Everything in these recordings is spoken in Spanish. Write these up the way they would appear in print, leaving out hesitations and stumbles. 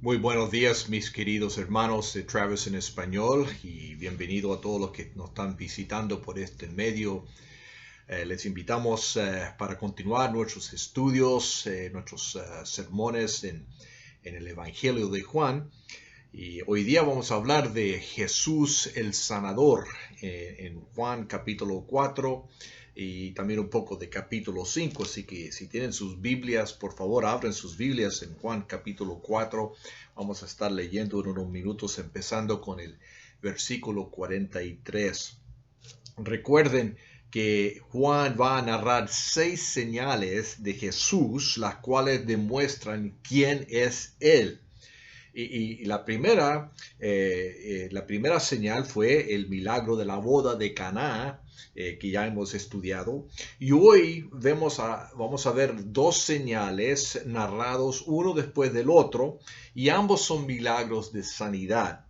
Muy buenos días, mis queridos hermanos de Travis en Español, y bienvenido a todos los que nos están visitando por este medio. Les invitamos para continuar nuestros estudios, nuestros sermones en el Evangelio de Juan. Y hoy día vamos a hablar de Jesús el Sanador en Juan capítulo 4 y también un poco de capítulo 5. Así que si tienen sus Biblias, por favor abren sus Biblias en Juan capítulo 4. Vamos a estar leyendo en unos minutos empezando con el versículo 43. Recuerden que Juan va a narrar 6 señales de Jesús, las cuales demuestran quién es Él. Y la primera señal fue el milagro de la boda de Caná, que ya hemos estudiado. Y hoy vamos a ver 2 señales narrados uno después del otro, y ambos son milagros de sanidad.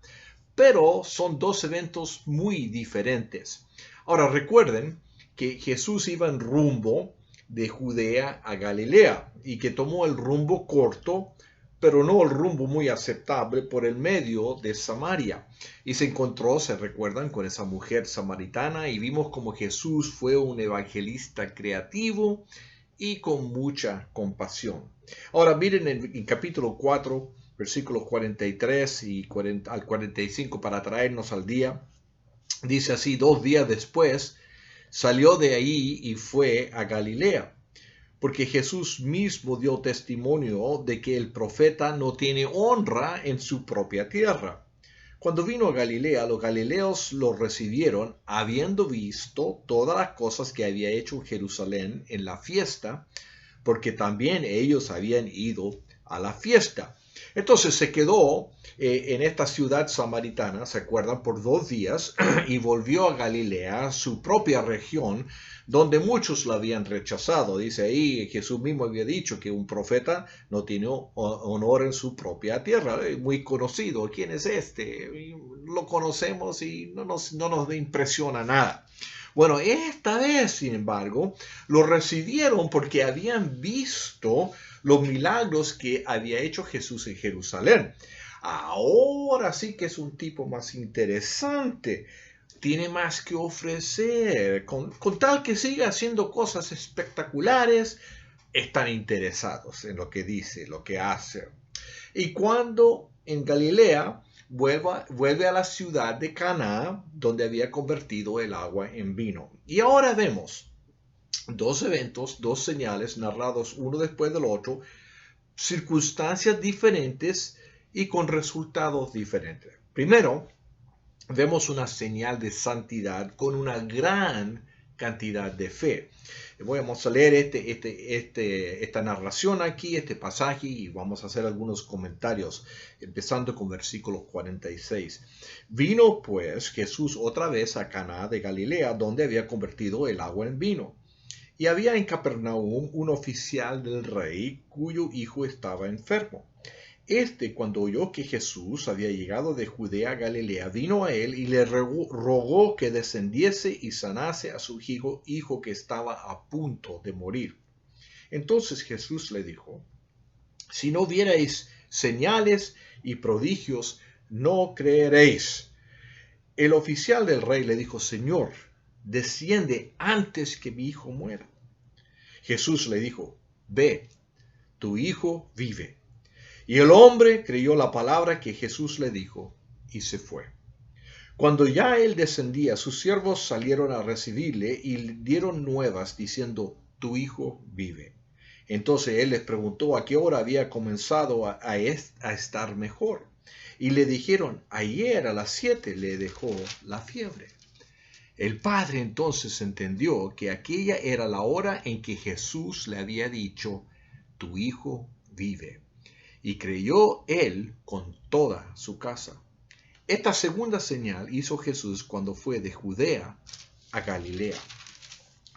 Pero son 2 eventos muy diferentes. Ahora recuerden que Jesús iba en rumbo de Judea a Galilea y que tomó el rumbo corto, pero no el rumbo muy aceptable, por el medio de Samaria. Y se encontró, se recuerdan, con esa mujer samaritana, y vimos como Jesús fue un evangelista creativo y con mucha compasión. Ahora miren en capítulo 4, versículos 43 al 45 para traernos al día. Dice así: 2 días después salió de ahí y fue a Galilea, porque Jesús mismo dio testimonio de que el profeta no tiene honra en su propia tierra. Cuando vino a Galilea, los galileos lo recibieron, habiendo visto todas las cosas que había hecho en Jerusalén en la fiesta, porque también ellos habían ido a la fiesta. Entonces se quedó en esta ciudad samaritana, ¿se acuerdan?, por 2 días y volvió a Galilea, su propia región, donde muchos la habían rechazado. Dice ahí, Jesús mismo había dicho que un profeta no tiene honor en su propia tierra. Muy conocido. ¿Quién es este? Lo conocemos y no nos impresiona nada. Bueno, esta vez, sin embargo, lo recibieron porque habían visto los milagros que había hecho Jesús en Jerusalén. Ahora sí que es un tipo más interesante. Tiene más que ofrecer. Con tal que siga haciendo cosas espectaculares, están interesados en lo que dice, lo que hace. Y cuando en Galilea vuelve a la ciudad de Caná, donde había convertido el agua en vino. Y ahora vemos 2 eventos, 2 señales narrados uno después del otro, circunstancias diferentes y con resultados diferentes. Primero, vemos una señal de santidad con una gran cantidad de fe. Vamos a leer esta narración aquí, este pasaje, y vamos a hacer algunos comentarios, empezando con versículo 46. Vino pues Jesús otra vez a Caná de Galilea, donde había convertido el agua en vino. Y había en Capernaum un oficial del rey cuyo hijo estaba enfermo. Cuando oyó que Jesús había llegado de Judea a Galilea, vino a él y le rogó que descendiese y sanase a su hijo que estaba a punto de morir. Entonces Jesús le dijo: si no vierais señales y prodigios, no creeréis. El oficial del rey le dijo: Señor, desciende antes que mi hijo muera. Jesús le dijo: ve, tu hijo vive. Y el hombre creyó la palabra que Jesús le dijo y se fue. Cuando ya él descendía, sus siervos salieron a recibirle y le dieron nuevas diciendo: tu hijo vive. Entonces él les preguntó a qué hora había comenzado a estar mejor. Y le dijeron: ayer a las 7 le dejó la fiebre. El padre entonces entendió que aquella era la hora en que Jesús le había dicho: tu hijo vive. Y creyó él con toda su casa. Esta segunda señal hizo Jesús cuando fue de Judea a Galilea.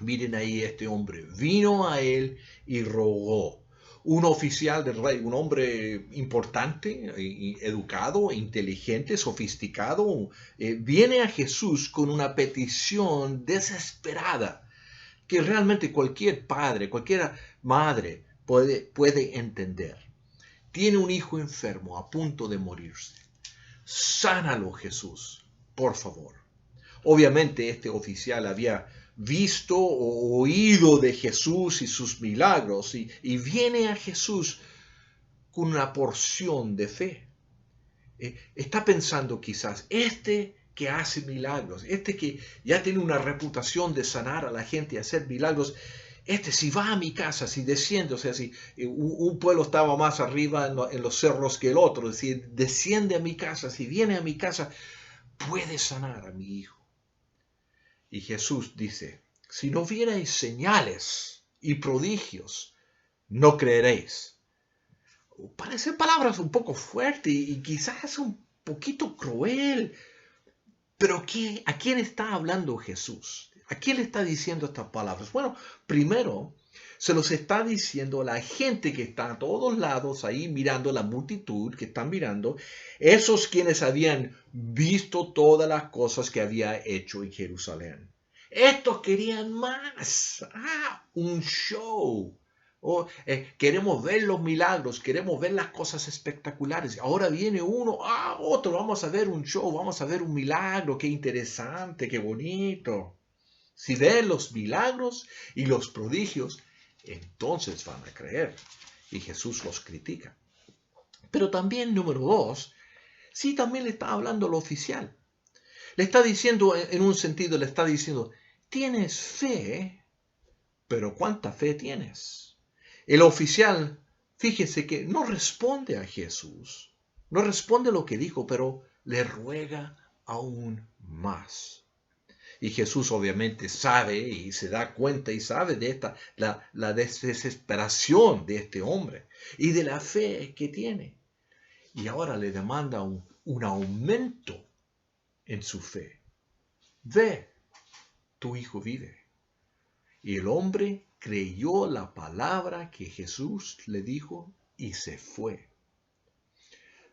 Miren ahí, este hombre vino a él y rogó. Un oficial del rey, un hombre importante, educado, inteligente, sofisticado, viene a Jesús con una petición desesperada que realmente cualquier padre, cualquier madre puede entender. tiene un hijo enfermo a punto de morirse. Sánalo, Jesús, por favor. Obviamente este oficial había visto o oído de Jesús y sus milagros y viene a Jesús con una porción de fe. Está pensando quizás, este que hace milagros, este que ya tiene una reputación de sanar a la gente y hacer milagros, si va a mi casa, si desciende, o sea, si un pueblo estaba más arriba en los cerros que el otro, si desciende a mi casa, si viene a mi casa, puede sanar a mi hijo. Y Jesús dice, si no vierais señales y prodigios, no creeréis. Parecen palabras un poco fuertes y quizás un poquito cruel, pero ¿a quién está hablando Jesús? ¿A quién le está diciendo estas palabras? Bueno, primero se los está diciendo a la gente que está a todos lados ahí mirando, la multitud que están mirando, esos quienes habían visto todas las cosas que había hecho en Jerusalén. Estos querían más. Un show. Queremos ver los milagros, queremos ver las cosas espectaculares. Ahora viene uno, otro, vamos a ver un show, vamos a ver un milagro, qué interesante, qué bonito. Si ven los milagros y los prodigios, entonces van a creer. Y Jesús los critica. Pero también, número 2, sí, también le está hablando al oficial. Le está diciendo, en un sentido, le está diciendo, tienes fe, pero ¿cuánta fe tienes? El oficial, fíjese que no responde a Jesús, no responde lo que dijo, pero le ruega aún más. Y Jesús obviamente sabe y se da cuenta y sabe de la desesperación de este hombre y de la fe que tiene. Y ahora le demanda un aumento en su fe. Ve, tu hijo vive. Y el hombre creyó la palabra que Jesús le dijo y se fue.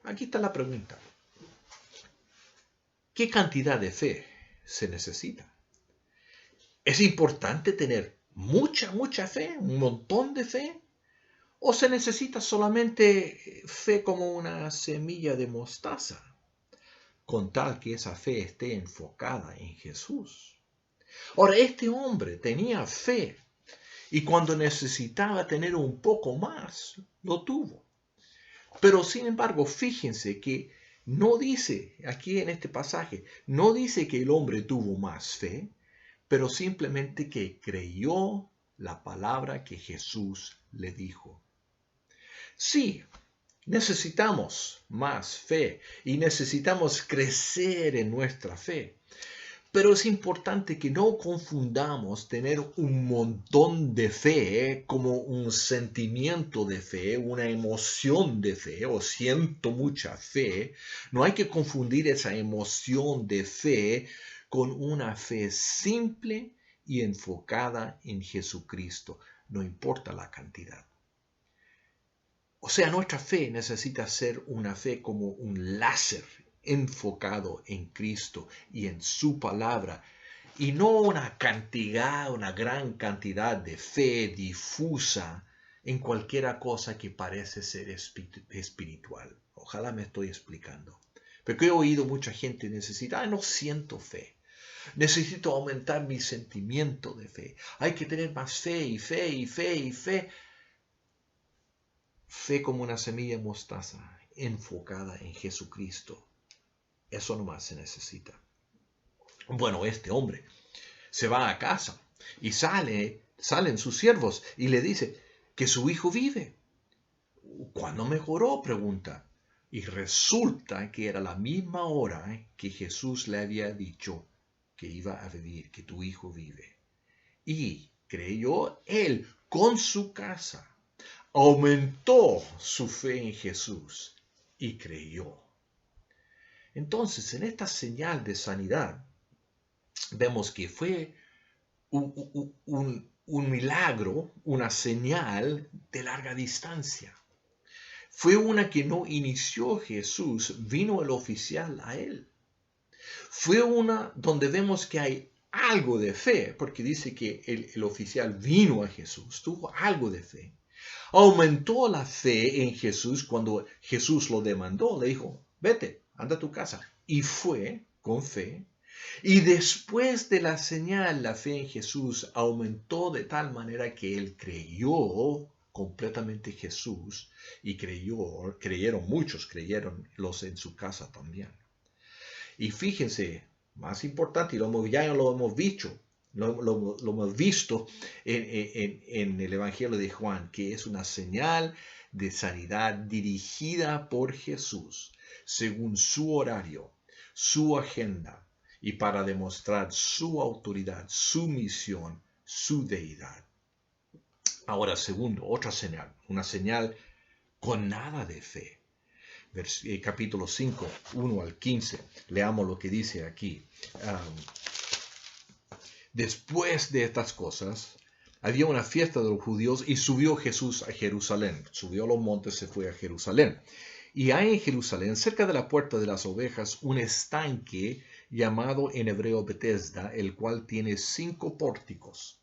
Aquí está la pregunta. ¿Qué cantidad de fe se necesita? ¿Es importante tener mucha fe, un montón de fe? ¿O se necesita solamente fe como una semilla de mostaza, con tal que esa fe esté enfocada en Jesús? Ahora, este hombre tenía fe y cuando necesitaba tener un poco más, lo tuvo. Pero sin embargo, fíjense que no dice, aquí en este pasaje, no dice que el hombre tuvo más fe, pero simplemente que creyó la palabra que Jesús le dijo. Sí, necesitamos más fe y necesitamos crecer en nuestra fe. Pero es importante que no confundamos tener un montón de fe como un sentimiento de fe, una emoción de fe, o siento mucha fe. No hay que confundir esa emoción de fe con una fe simple y enfocada en Jesucristo, no importa la cantidad. O sea, nuestra fe necesita ser una fe como un láser enfocado en Cristo y en su palabra, y no una gran cantidad de fe difusa en cualquier cosa que parece ser espiritual. Ojalá me estoy explicando. Porque he oído mucha gente necesita, no siento fe. Necesito aumentar mi sentimiento de fe. Hay que tener más fe y fe y fe y fe. Fe como una semilla de mostaza enfocada en Jesucristo. Eso nomás se necesita. Bueno, este hombre se va a casa y salen sus siervos y le dice que su hijo vive. ¿Cuándo mejoró?, pregunta. Y resulta que era la misma hora que Jesús le había dicho que iba a vivir, que tu hijo vive. Y creyó él con su casa. Aumentó su fe en Jesús y creyó. Entonces, en esta señal de sanidad, vemos que fue un milagro, una señal de larga distancia. Fue una que no inició Jesús, vino el oficial a él. Fue una donde vemos que hay algo de fe, porque dice que el oficial vino a Jesús, tuvo algo de fe. Aumentó la fe en Jesús cuando Jesús lo demandó. Le dijo, vete, anda a tu casa. Y fue con fe. Y después de la señal, la fe en Jesús aumentó de tal manera que él creyó completamente Jesús y muchos creyeron los en su casa también. Y fíjense, más importante, y ya lo hemos visto, lo hemos visto en el Evangelio de Juan, que es una señal de sanidad dirigida por Jesús, según su horario, su agenda, y para demostrar su autoridad, su misión, su deidad. Ahora, segundo, otra señal, una señal con nada de fe. Capítulo 5, 1 al 15. Leamos lo que dice aquí. Después de estas cosas, había una fiesta de los judíos y subió Jesús a Jerusalén. Subió a los montes, se fue a Jerusalén. Y hay en Jerusalén, cerca de la puerta de las ovejas, un estanque llamado en hebreo Betesda, el cual tiene 5 pórticos.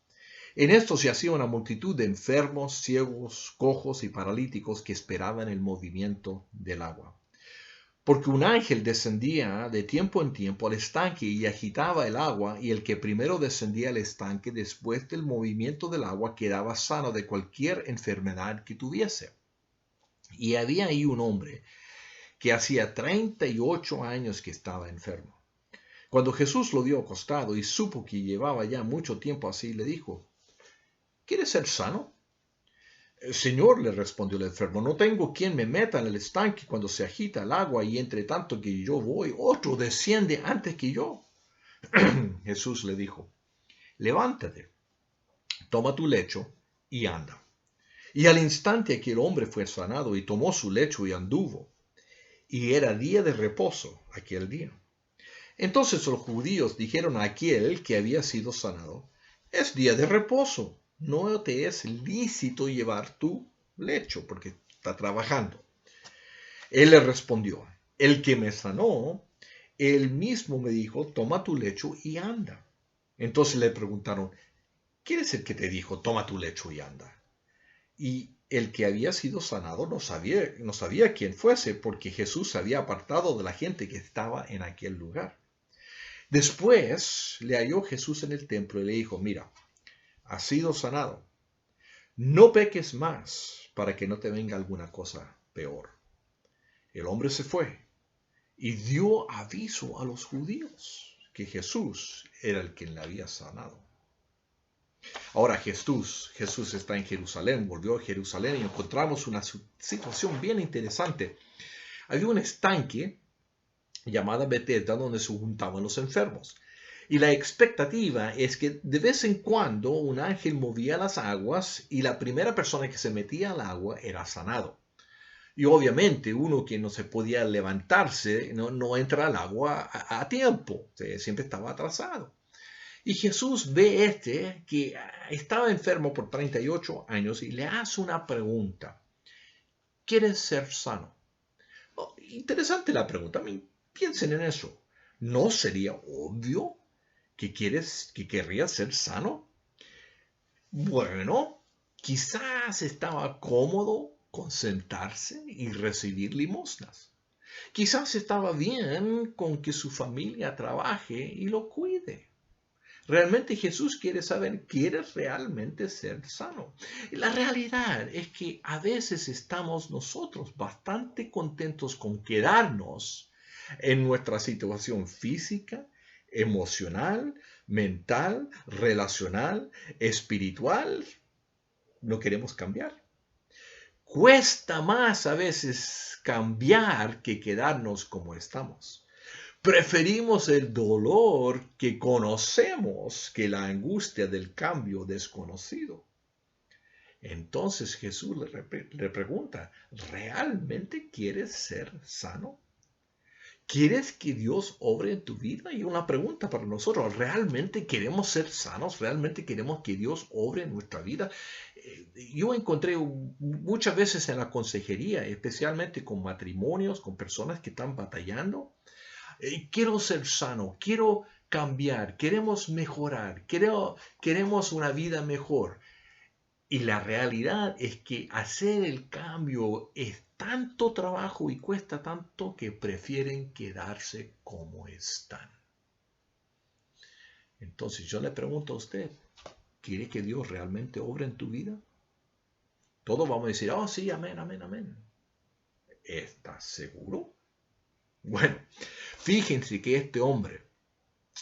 En estos yacía una multitud de enfermos, ciegos, cojos y paralíticos que esperaban el movimiento del agua. Porque un ángel descendía de tiempo en tiempo al estanque y agitaba el agua, y el que primero descendía al estanque después del movimiento del agua quedaba sano de cualquier enfermedad que tuviese. Y había ahí un hombre que hacía 38 años que estaba enfermo. Cuando Jesús lo vio acostado y supo que llevaba ya mucho tiempo así, le dijo, ¿quieres ser sano? Señor, le respondió el enfermo, no tengo quien me meta en el estanque cuando se agita el agua, y entre tanto que yo voy, otro desciende antes que yo. Jesús le dijo, levántate, toma tu lecho y anda. Y al instante aquel hombre fue sanado y tomó su lecho y anduvo. Y era día de reposo aquel día. Entonces los judíos dijeron a aquel que había sido sanado, es día de reposo, no te es lícito llevar tu lecho porque está trabajando. Él le respondió, el que me sanó, él mismo me dijo, toma tu lecho y anda. Entonces le preguntaron, ¿quién es el que te dijo, toma tu lecho y anda? Y el que había sido sanado no sabía quién fuese, porque Jesús se había apartado de la gente que estaba en aquel lugar. Después le halló Jesús en el templo y le dijo, mira, has sido sanado. No peques más para que no te venga alguna cosa peor. El hombre se fue y dio aviso a los judíos que Jesús era el quien le había sanado. Ahora Jesús está en Jerusalén, volvió a Jerusalén y encontramos una situación bien interesante. Había un estanque llamado Betesda donde se juntaban los enfermos. Y la expectativa es que de vez en cuando un ángel movía las aguas y la primera persona que se metía al agua era sanado. Y obviamente uno que no se podía levantarse no entra al agua a tiempo, siempre estaba atrasado. Y Jesús ve que estaba enfermo por 38 años y le hace una pregunta. ¿Quieres ser sano? Oh, interesante la pregunta. Piensen en eso. ¿No sería obvio que querrías ser sano? Bueno, quizás estaba cómodo con sentarse y recibir limosnas. Quizás estaba bien con que su familia trabaje y lo cuide. Realmente Jesús quiere saber, ¿quieres realmente ser sano? Y la realidad es que a veces estamos nosotros bastante contentos con quedarnos en nuestra situación física, emocional, mental, relacional, espiritual. No queremos cambiar. Cuesta más a veces cambiar que quedarnos como estamos. Preferimos el dolor que conocemos que la angustia del cambio desconocido. Entonces Jesús le pregunta, ¿realmente quieres ser sano? ¿Quieres que Dios obre en tu vida? Y una pregunta para nosotros, ¿realmente queremos ser sanos? ¿Realmente queremos que Dios obre en nuestra vida? Yo encontré muchas veces en la consejería, especialmente con matrimonios, con personas que están batallando, quiero ser sano, quiero cambiar, queremos mejorar, queremos una vida mejor. Y la realidad es que hacer el cambio es tanto trabajo y cuesta tanto que prefieren quedarse como están. Entonces yo le pregunto a usted, ¿quiere que Dios realmente obre en tu vida? Todos vamos a decir, oh sí, amén, amén, amén. ¿Estás seguro? Bueno, fíjense que este hombre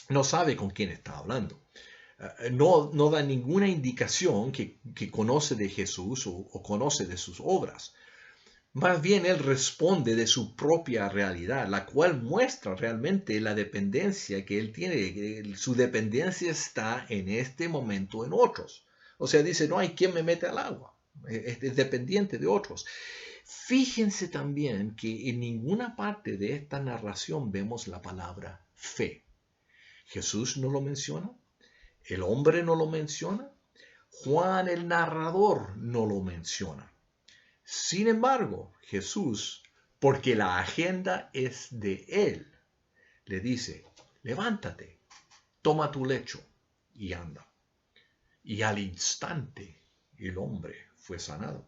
no sabe con quién está hablando. No da ninguna indicación que conoce de Jesús o conoce de sus obras. Más bien él responde de su propia realidad, la cual muestra realmente la dependencia que él tiene. Su dependencia está en este momento en otros. O sea, dice, no hay quien me mete al agua. Es dependiente de otros. Fíjense también que en ninguna parte de esta narración vemos la palabra fe. Jesús no lo menciona, el hombre no lo menciona, Juan el narrador no lo menciona. Sin embargo, Jesús, porque la agenda es de él, le dice, levántate, toma tu lecho y anda. Y al instante el hombre fue sanado.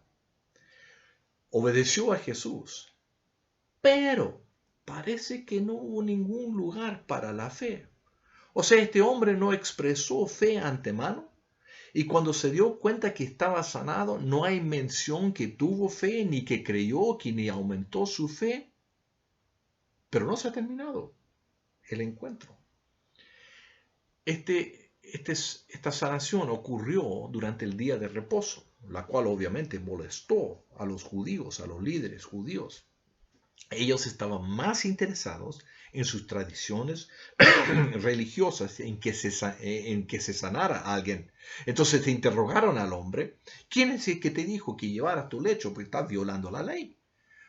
Obedeció a Jesús, pero parece que no hubo ningún lugar para la fe. O sea, este hombre no expresó fe antemano. Y cuando se dio cuenta que estaba sanado, no hay mención que tuvo fe, ni que creyó, que ni aumentó su fe. Pero no se ha terminado el encuentro. Esta sanación ocurrió durante el día de reposo, la cual obviamente molestó a los judíos, a los líderes judíos. Ellos estaban más interesados en sus tradiciones religiosas, en que se sanara a alguien. Entonces te interrogaron al hombre, ¿quién es el que te dijo que llevaras tu lecho? Porque estás violando la ley.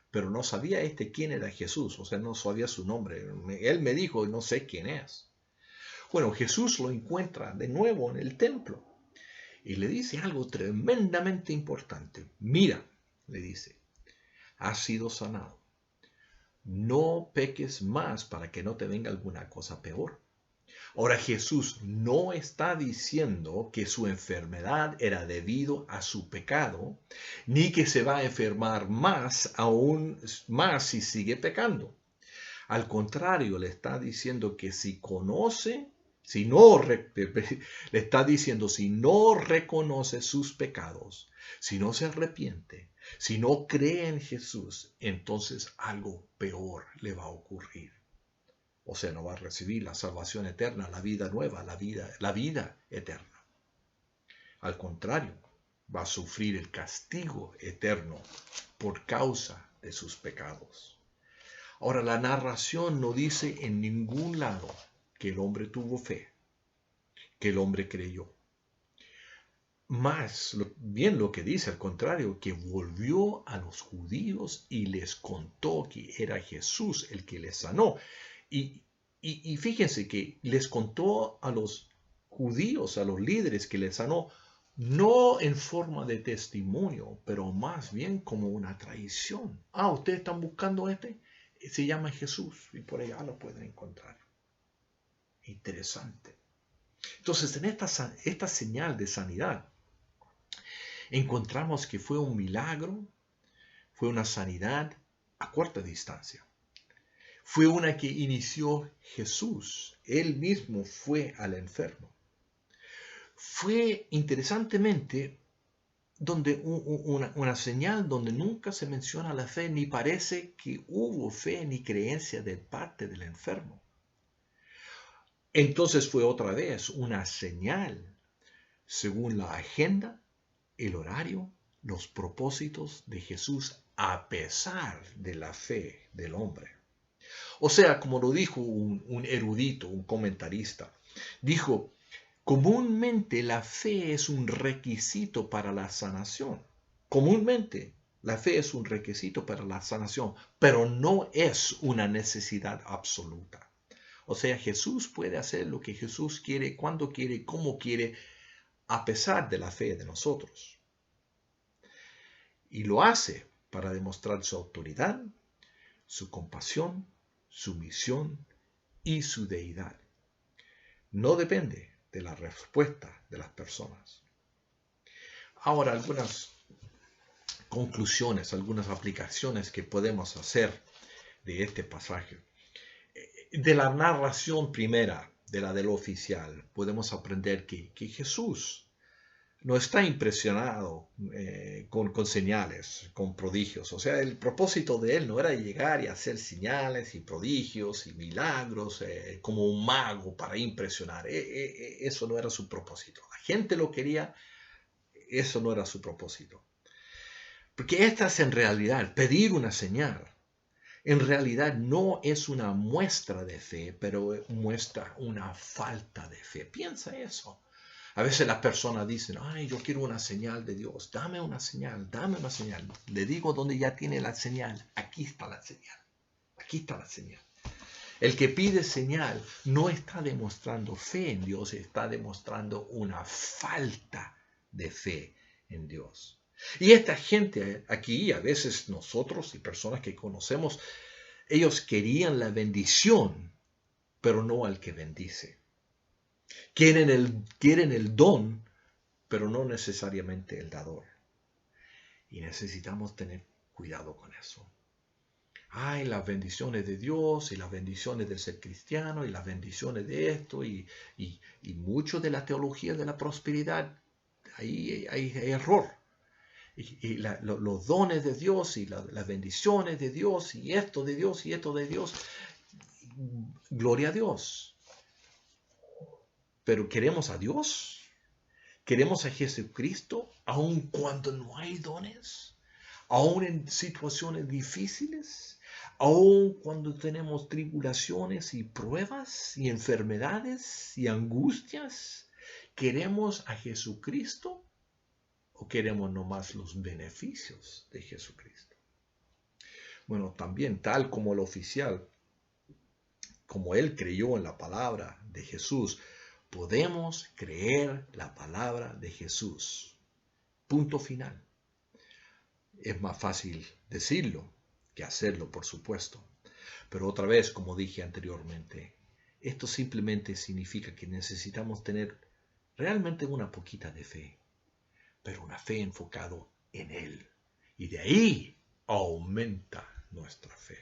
Pero no sabía quién era Jesús, o sea, no sabía su nombre. Él me dijo, no sé quién es. Bueno, Jesús lo encuentra de nuevo en el templo y le dice algo tremendamente importante. Mira, le dice, has sido sanado. No peques más para que no te venga alguna cosa peor. Ahora Jesús no está diciendo que su enfermedad era debido a su pecado, ni que se va a enfermar más, aún más si sigue pecando. Al contrario, le está diciendo que si conoce, le está diciendo si no reconoce sus pecados, si no se arrepiente, si no cree en Jesús, entonces algo peor le va a ocurrir. O sea, no va a recibir la salvación eterna, la vida nueva, la vida eterna. Al contrario, va a sufrir el castigo eterno por causa de sus pecados. Ahora, la narración no dice en ningún lado que el hombre tuvo fe, que el hombre creyó. Más bien lo que dice, al contrario, que volvió a los judíos y les contó que era Jesús el que les sanó. Y fíjense que les contó a los judíos, a los líderes que les sanó, no en forma de testimonio, pero más bien como una traición. ¿Ustedes están buscando Se llama Jesús y por allá lo pueden encontrar. Interesante. Entonces, en esta señal de sanidad, encontramos que fue un milagro, fue una sanidad a corta distancia. Fue una que inició Jesús. Él mismo fue al enfermo. Fue, interesantemente, una señal donde nunca se menciona la fe, ni parece que hubo fe ni creencia de parte del enfermo. Entonces fue otra vez una señal, según la agenda, el horario, los propósitos de Jesús, a pesar de la fe del hombre. O sea, como lo dijo un erudito, un comentarista, dijo, comúnmente la fe es un requisito para la sanación. Comúnmente la fe es un requisito para la sanación, pero no es una necesidad absoluta. O sea, Jesús puede hacer lo que Jesús quiere, cuando quiere, cómo quiere, a pesar de la fe de nosotros. Y lo hace para demostrar su autoridad, su compasión, su misión y su deidad. No depende de la respuesta de las personas. Ahora, algunas conclusiones, algunas aplicaciones que podemos hacer de este pasaje. De la narración primera, de la del oficial, podemos aprender que Jesús no está impresionado con señales, con prodigios. O sea, el propósito de él no era llegar y hacer señales y prodigios y milagros como un mago para impresionar. Eso no era su propósito. La gente lo quería, eso no era su propósito. Porque esta es en realidad, pedir una señal, en realidad no es una muestra de fe, pero muestra una falta de fe. Piensa eso. A veces las personas dicen, ay, yo quiero una señal de Dios, dame una señal, dame una señal. Le digo dónde ya tiene la señal, aquí está la señal, aquí está la señal. El que pide señal no está demostrando fe en Dios, está demostrando una falta de fe en Dios. Y esta gente aquí, a veces nosotros y personas que conocemos, ellos querían la bendición, pero no al que bendice. Quieren el don, pero no necesariamente el dador. Y necesitamos tener cuidado con eso. Ay, las bendiciones de Dios y las bendiciones de ser cristiano y las bendiciones de esto y mucho de la teología de la prosperidad. Ahí hay error. Los dones de Dios y las bendiciones de Dios y esto de Dios y esto de Dios. Gloria a Dios. Pero ¿queremos a Dios? ¿Queremos a Jesucristo aun cuando no hay dones? ¿Aun en situaciones difíciles? ¿Aun cuando tenemos tribulaciones y pruebas y enfermedades y angustias? ¿Queremos a Jesucristo o queremos nomás los beneficios de Jesucristo? Bueno, también tal como el oficial, como él creyó en la palabra de Jesús, podemos creer la palabra de Jesús. Punto final. Es más fácil decirlo que hacerlo, por supuesto. Pero otra vez, como dije anteriormente, esto simplemente significa que necesitamos tener realmente una poquita de fe, pero una fe enfocado en Él. Y de ahí aumenta nuestra fe.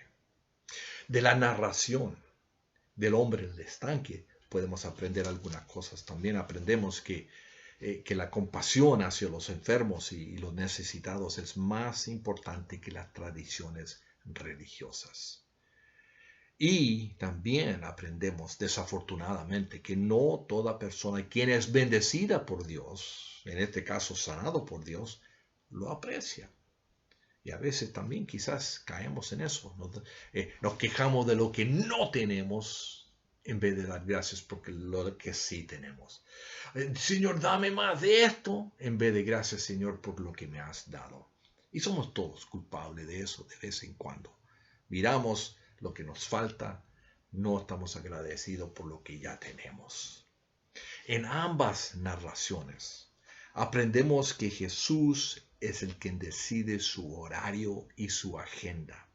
De la narración del hombre del estanque podemos aprender algunas cosas. También aprendemos que la compasión hacia los enfermos y los necesitados es más importante que las tradiciones religiosas. Y también aprendemos, desafortunadamente, que no toda persona quien es bendecida por Dios, en este caso sanado por Dios, lo aprecia. Y a veces también quizás caemos en eso. Nos quejamos de lo que no tenemos en vez de dar gracias por lo que sí tenemos. Señor, dame más de esto, en vez de gracias, Señor, por lo que me has dado. Y somos todos culpables de eso de vez en cuando. Miramos lo que nos falta, no estamos agradecidos por lo que ya tenemos. En ambas narraciones aprendemos que Jesús es el quien decide su horario y su agenda.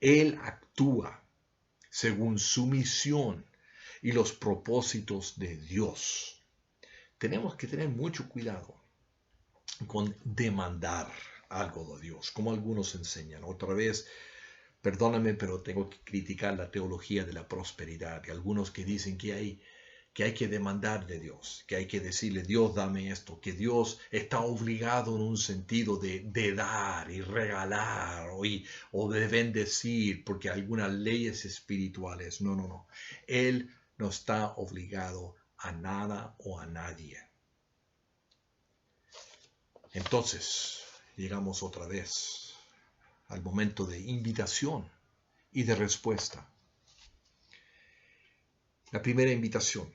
Él actúa según su misión y los propósitos de Dios. Tenemos que tener mucho cuidado con demandar algo de Dios, como algunos enseñan. Otra vez, perdóname, pero tengo que criticar la teología de la prosperidad. Y algunos que dicen que hay que demandar de Dios, que hay que decirle, Dios, dame esto, que Dios está obligado en un sentido de dar y regalar o de bendecir, porque hay algunas leyes espirituales. No. Él no está obligado a nada o a nadie. Entonces, llegamos otra vez al momento de invitación y de respuesta. La primera invitación,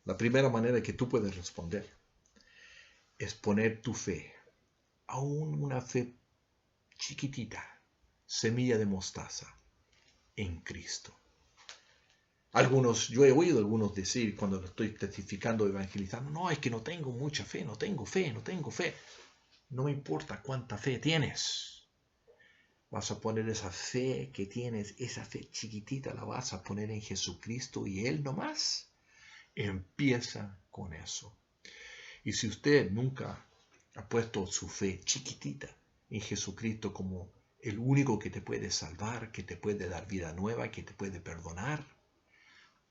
la primera manera que tú puedes responder es poner tu fe, aún una fe chiquitita, semilla de mostaza, en Cristo. Yo he oído a algunos decir cuando estoy testificando, evangelizando, no, es que no tengo mucha fe, no tengo fe. No me importa cuánta fe tienes. Vas a poner esa fe que tienes, esa fe chiquitita, la vas a poner en Jesucristo y Él nomás. Empieza con eso. Y si usted nunca ha puesto su fe chiquitita en Jesucristo como el único que te puede salvar, que te puede dar vida nueva, que te puede perdonar,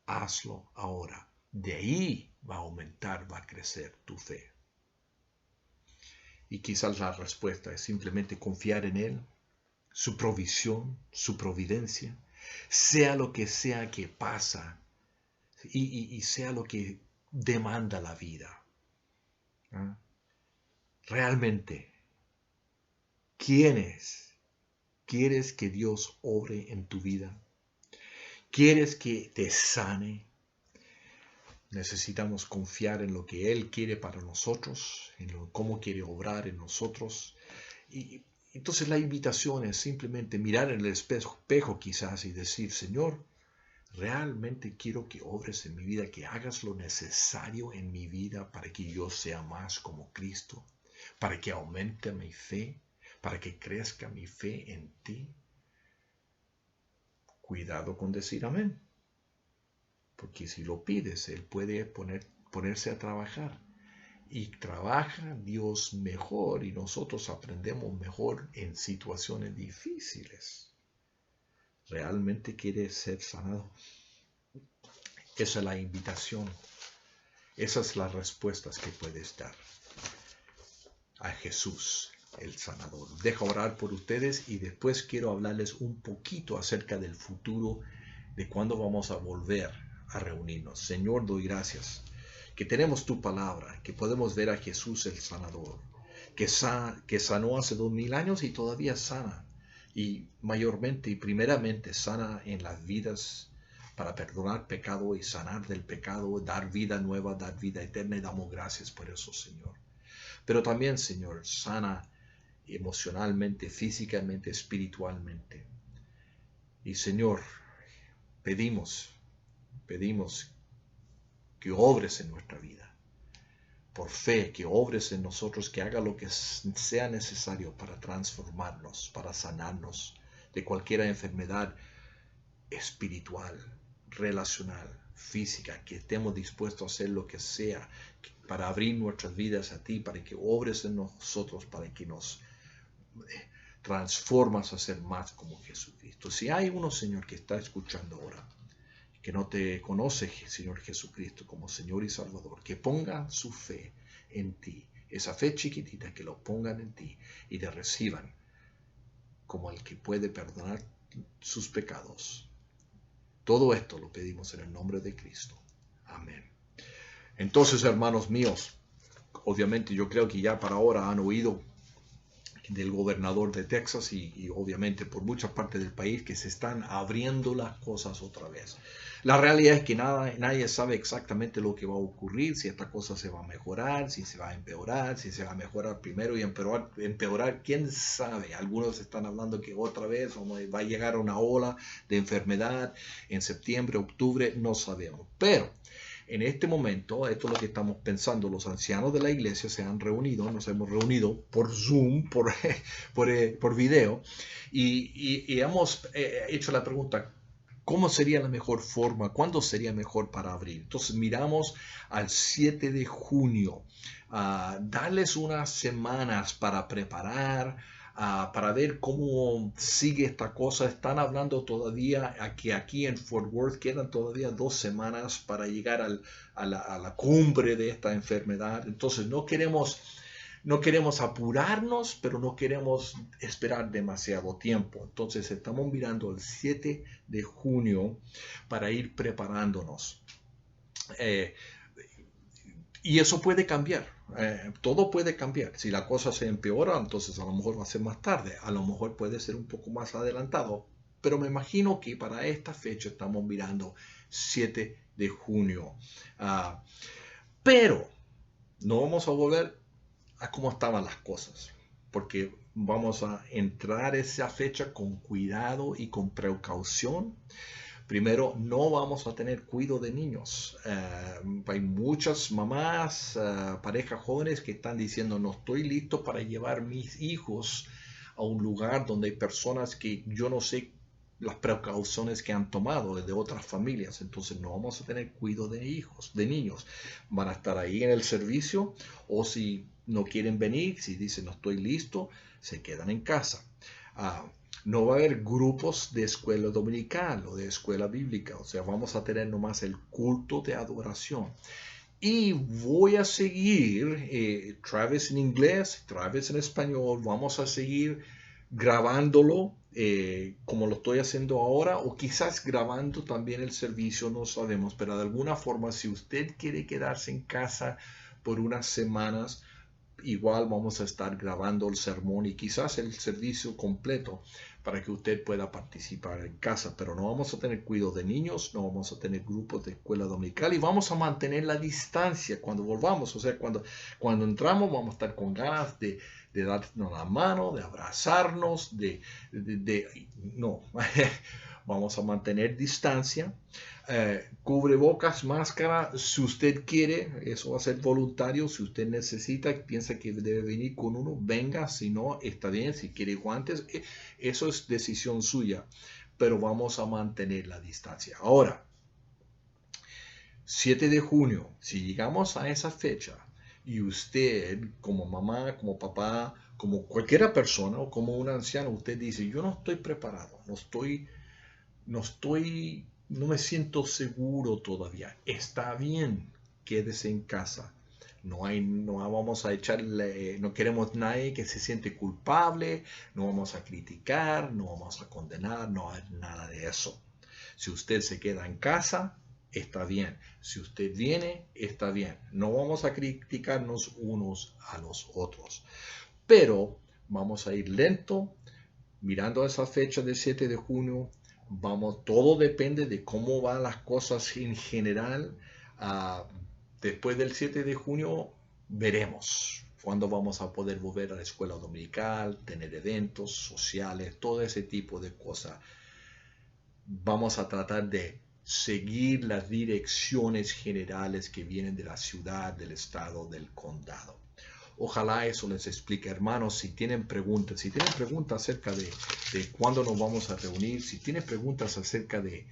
hazlo ahora. De ahí va a aumentar, va a crecer tu fe. Y quizás la respuesta es simplemente confiar en Él, su provisión, su providencia, sea lo que sea que pasa y sea lo que demanda la vida. ¿Ah? Realmente, ¿quieres que Dios obre en tu vida? ¿Quieres que te sane? Necesitamos confiar en lo que Él quiere para nosotros, cómo quiere obrar en nosotros. Y entonces la invitación es simplemente mirar en el espejo quizás y decir, Señor, realmente quiero que obres en mi vida, que hagas lo necesario en mi vida para que yo sea más como Cristo, para que aumente mi fe, para que crezca mi fe en ti. Cuidado con decir amén, porque si lo pides, Él puede ponerse a trabajar. Y trabaja Dios mejor y nosotros aprendemos mejor en situaciones difíciles. ¿Realmente quieres ser sanado? Esa es la invitación. Esas son las respuestas que puedes dar a Jesús, el sanador. Dejo orar por ustedes y después quiero hablarles un poquito acerca del futuro, de cuándo vamos a volver a reunirnos. Señor, doy gracias que tenemos tu palabra, que podemos ver a Jesús el sanador, que sanó hace 2000 años y todavía sana, y mayormente y primeramente sana en las vidas para perdonar pecado y sanar del pecado, dar vida nueva, dar vida eterna, y damos gracias por eso, Señor. Pero también, Señor, sana emocionalmente, físicamente, espiritualmente. Y Señor, pedimos que obres en nuestra vida. Por fe, que obres en nosotros, que haga lo que sea necesario para transformarnos, para sanarnos de cualquier enfermedad espiritual, relacional, física, que estemos dispuestos a hacer lo que sea para abrir nuestras vidas a ti, para que obres en nosotros, para que nos transformas a ser más como Jesucristo. Si hay uno, Señor, que está escuchando ahora, que no te conoce, Señor Jesucristo, como Señor y Salvador, que ponga su fe en ti, esa fe chiquitita, que lo pongan en ti y te reciban como el que puede perdonar sus pecados. Todo esto lo pedimos en el nombre de Cristo. Amén. Entonces, hermanos míos, obviamente yo creo que ya para ahora han oído del gobernador de Texas y obviamente por muchas partes del país que se están abriendo las cosas otra vez. La realidad es que nadie sabe exactamente lo que va a ocurrir, si esta cosa se va a mejorar, si se va a empeorar, si se va a mejorar primero y empeorar, quién sabe. Algunos están hablando que otra vez va a llegar una ola de enfermedad en septiembre, octubre, no sabemos. Pero en este momento, esto es lo que estamos pensando, los ancianos de la iglesia se han reunido, nos hemos reunido por Zoom, por video, y hemos hecho la pregunta, ¿cómo sería la mejor forma? ¿Cuándo sería mejor para abrir? Entonces miramos al 7 de junio, darles unas semanas para preparar, para ver cómo sigue esta cosa. Están hablando todavía que aquí en Fort Worth quedan todavía 2 semanas para llegar a la cumbre de esta enfermedad. Entonces no queremos apurarnos, pero no queremos esperar demasiado tiempo. Entonces estamos mirando el 7 de junio para ir preparándonos. Y eso puede cambiar, todo puede cambiar. Si la cosa se empeora, entonces a lo mejor va a ser más tarde, a lo mejor puede ser un poco más adelantado, pero me imagino que para esta fecha estamos mirando 7 de junio. Pero no vamos a volver a cómo estaban las cosas, porque vamos a entrar esa fecha con cuidado y con precaución. Primero, no vamos a tener cuidado de niños. Hay muchas mamás, parejas jóvenes que están diciendo, no estoy listo para llevar mis hijos a un lugar donde hay personas que yo no sé las precauciones que han tomado de otras familias. Entonces no vamos a tener cuidado de hijos, de niños. Van a estar ahí en el servicio, o si no quieren venir, si dicen no estoy listo, se quedan en casa. No va a haber grupos de escuela dominical o de escuela bíblica, o sea, vamos a tener nomás el culto de adoración. Y voy a seguir, Travis en inglés, Travis en español, vamos a seguir grabándolo como lo estoy haciendo ahora, o quizás grabando también el servicio, no sabemos, pero de alguna forma, si usted quiere quedarse en casa por unas semanas, igual vamos a estar grabando el sermón y quizás el servicio completo para que usted pueda participar en casa, pero no vamos a tener cuidado de niños, no vamos a tener grupos de escuela dominical y vamos a mantener la distancia cuando volvamos, o sea, cuando entramos vamos a estar con ganas de darnos la mano, de abrazarnos, no, vamos a mantener distancia. Cubrebocas, máscara, si usted quiere, eso va a ser voluntario. Si usted necesita, piensa que debe venir con uno, venga. Si no, está bien. Si quiere guantes, eso es decisión suya. Pero vamos a mantener la distancia. Ahora, 7 de junio, si llegamos a esa fecha y usted, como mamá, como papá, como cualquier persona o como un anciano, usted dice, yo no estoy preparado, no me siento seguro todavía. Está bien, quédese en casa. No vamos a echarle, no queremos nadie que se siente culpable, no vamos a criticar, no vamos a condenar, no hay nada de eso. Si usted se queda en casa, está bien. Si usted viene, está bien. No vamos a criticarnos unos a los otros. Pero vamos a ir lento, mirando esa fecha del 7 de junio. Todo depende de cómo van las cosas en general. Después del 7 de junio veremos cuándo vamos a poder volver a la escuela dominical, tener eventos sociales, todo ese tipo de cosas. Vamos a tratar de seguir las direcciones generales que vienen de la ciudad, del estado, del condado. Ojalá eso les explique, hermanos. Si tienen preguntas acerca de cuándo nos vamos a reunir, si tienen preguntas acerca de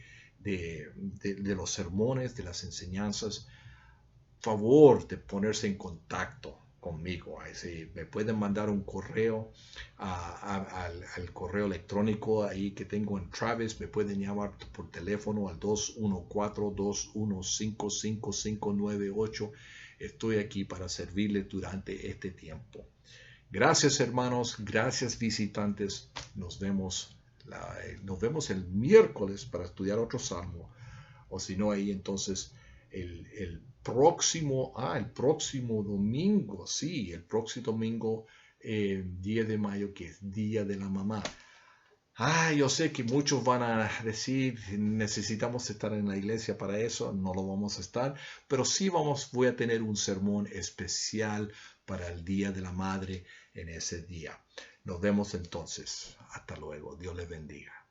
los sermones, de las enseñanzas, favor de ponerse en contacto conmigo. Me pueden mandar un correo al correo electrónico ahí que tengo en Travis. Me pueden llamar por teléfono al 214-215-5598. Estoy aquí para servirles durante este tiempo. Gracias, hermanos. Gracias, visitantes. Nos vemos el miércoles para estudiar otro salmo. O si no, ahí entonces el próximo domingo. Sí, el próximo domingo, 10 de mayo, que es Día de la Mamá. Yo sé que muchos van a decir, necesitamos estar en la iglesia para eso. No lo vamos a estar, pero sí voy a tener un sermón especial para el Día de la Madre en ese día. Nos vemos entonces. Hasta luego. Dios les bendiga.